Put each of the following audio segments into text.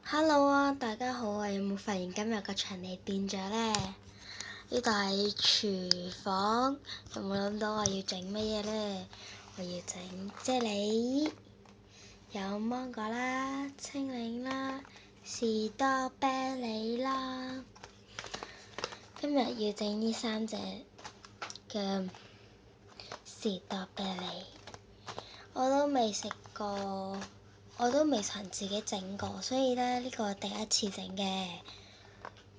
Hello 啊，大家好啊！有冇發現今日個場地變咗呢？呢度係廚房，有冇諗到我要整乜嘢呢？我要整啫喱，有芒果啦、青檸啦、士多啤梨啦。今日要整呢3隻嘅士多啤梨，我都未食過。我都未曾自己整過，所以呢，呢個第一次整嘅，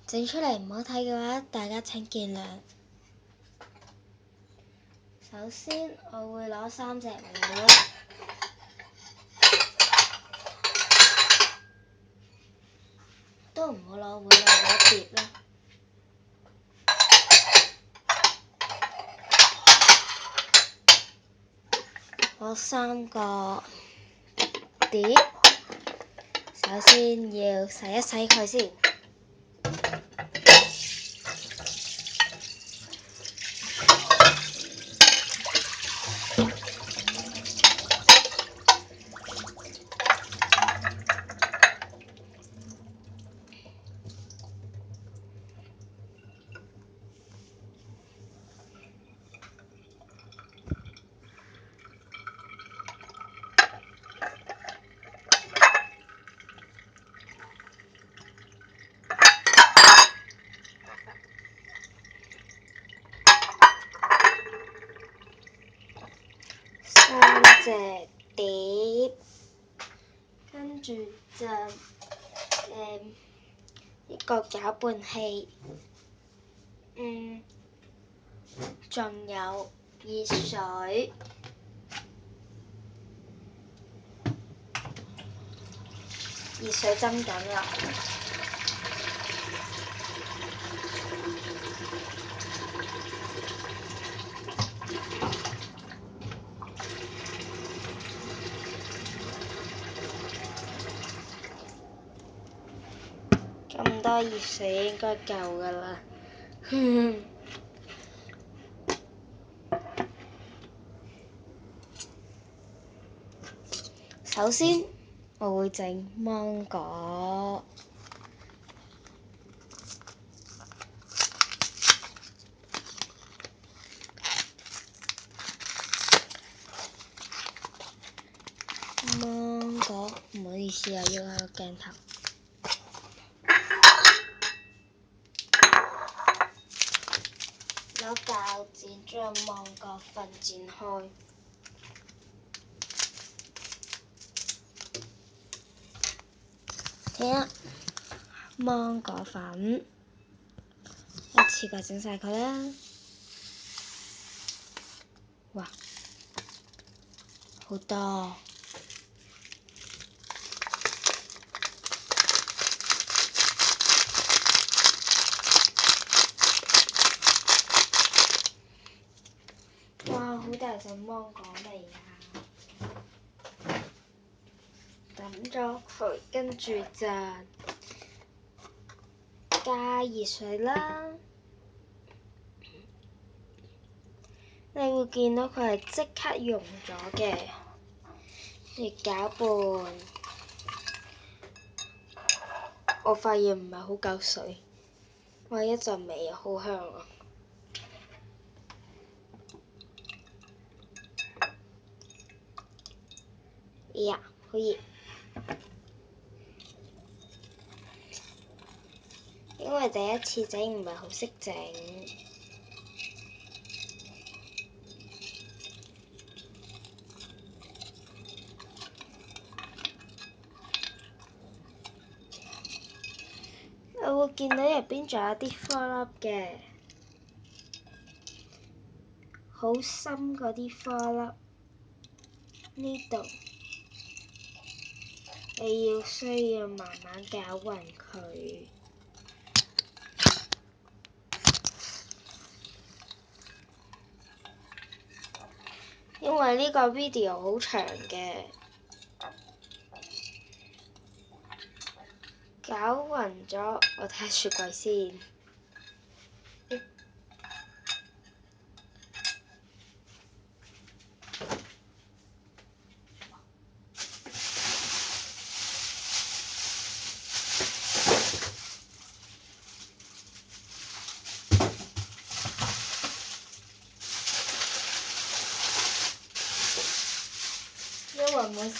整出嚟唔好睇嘅話，大家請見諒。首先，我會攞3隻碗，都唔好攞碗啦，攞碟啦。攞3個碟，首先要洗一洗佢先。3隻碟，跟住就一個攪拌器，仲有熱水，熱水斟緊啦。咁多熱水應該夠㗎啦。首先，我會整芒果。芒果，唔好意思啊，要下個鏡頭。攞鉸剪將芒果粉剪開。睇下芒果粉，一次過整晒佢啦。哇，好多！哇，好大陣芒果味啊！揼咗佢，跟住就加熱水啦。你會見到佢係即刻溶咗嘅，你攪拌。我發現唔係好夠水，哇！一陣味好香啊！呀，好熱。因為第一次整唔係好識整。我會見到入邊仲有啲顆粒嘅，好深嗰啲顆粒，呢度你需要慢慢攪勻佢。因為呢個 video 好長嘅，攪勻咗，我睇下雪櫃先。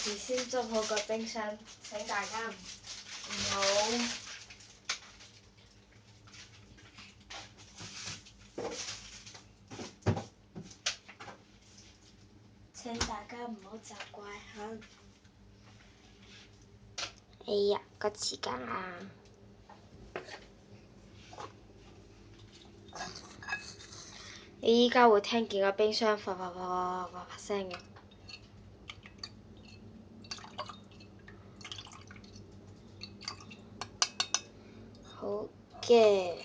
時先執好個冰箱，請大家唔好責怪嚇。哎呀，個時間啊！你依家會聽見個冰箱發聲嘅。好嘅，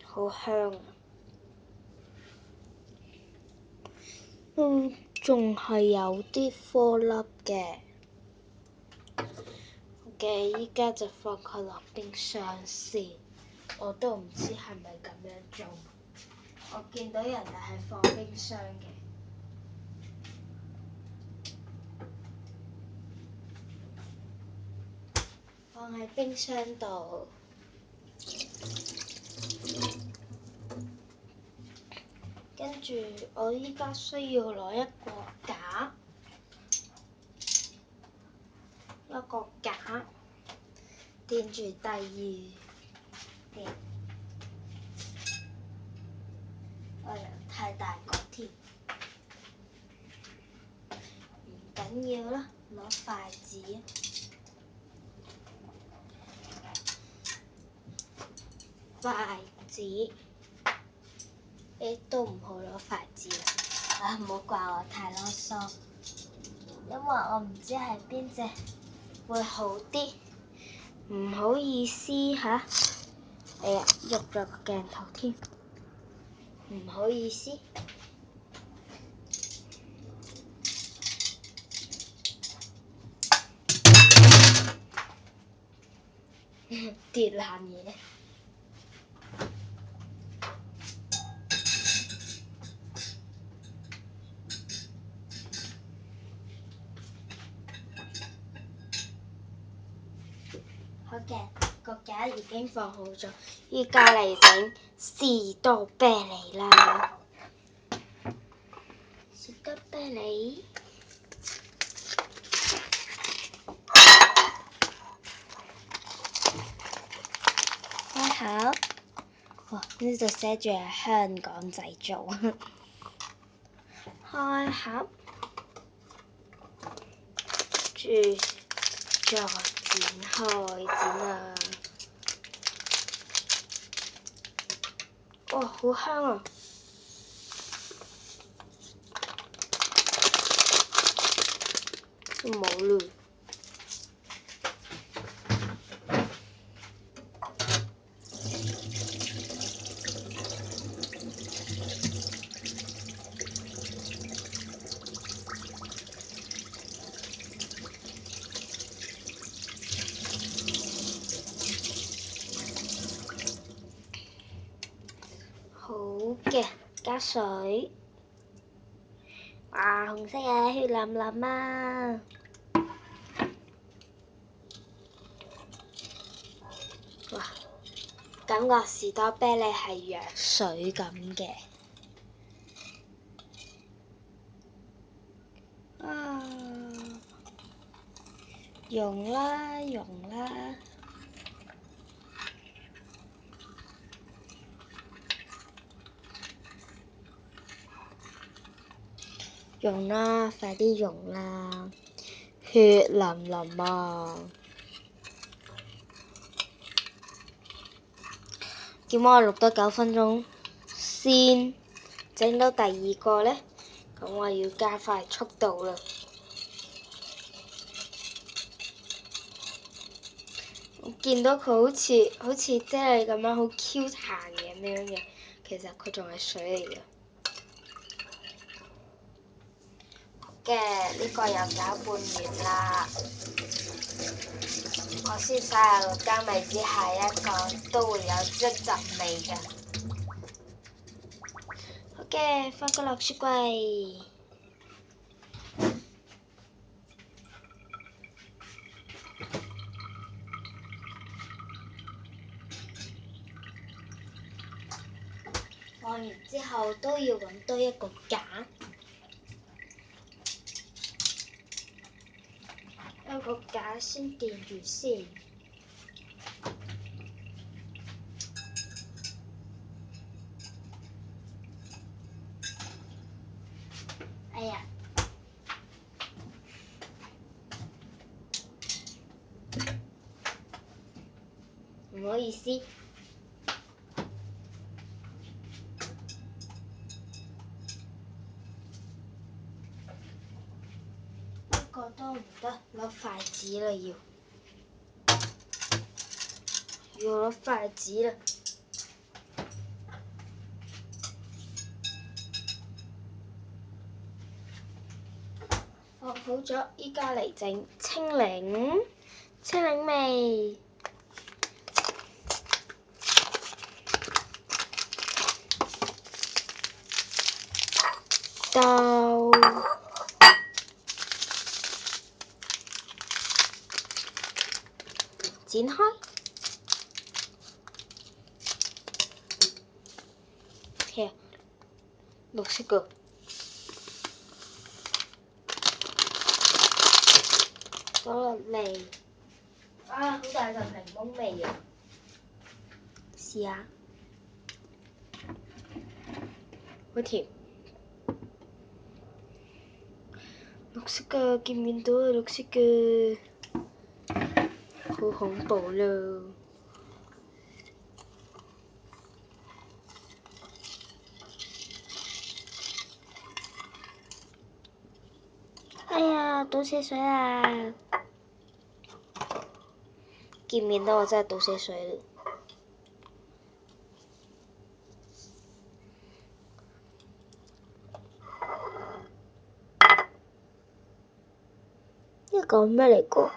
好香啊！仲係有啲顆粒嘅。嘅，依家就放佢落冰箱先。我都唔知係咪咁樣做。我見到人哋係放冰箱嘅。放喺冰箱度。跟住我依家需要攞一個架，墊住第二邊。哎呀，太大個添，唔緊要啦，攞筷子。都唔好攞筷子啦，唔好怪我太囉嗦，因為我唔知係邊隻會好啲，唔好意思嚇。哎呀，喐咗個鏡頭添，唔好意思。跌爛嘢。好嘅，個架已經放好咗，依家嚟整士多啤梨啦。士多啤梨。開盒。哇！呢度寫住係香港製造。開盒。住再剪啊！哇，好香啊！冇嘞。好嘅，加水。哇，紅色嘅血淋淋啊！哇，感覺士多啤梨係藥水咁嘅。啊！溶啦，溶啦。溶啦，快啲溶啦！血淋淋啊！點解我錄多9分鐘先整到第二個呢？咁我要加快速度啦！我見到佢好似啫喱咁樣，好 Q 彈嘅咁樣嘅，其實佢仲係水嚟嘅。嘅，呢個又攪拌完啦，我先灑下落姜味之下一個都會有一陣味嘅。好嘅，放佢落雪櫃。我完之後都要揾多一個架，一個架先墊住先。哎呀，唔好意思。呢個都唔得，攞筷子啦要攞筷子啦。放好咗，依家嚟整青檸，青檸味。豆，剪開。here，綠色嘅。倒落嚟。啊！好大陣檸檬味啊！試下。好甜。綠色嘅，見唔見到啊？綠色嘅，好恐怖咯！哎呀，倒瀉水啊！見唔見到我真係倒瀉水啦？呢個咩嚟㗎？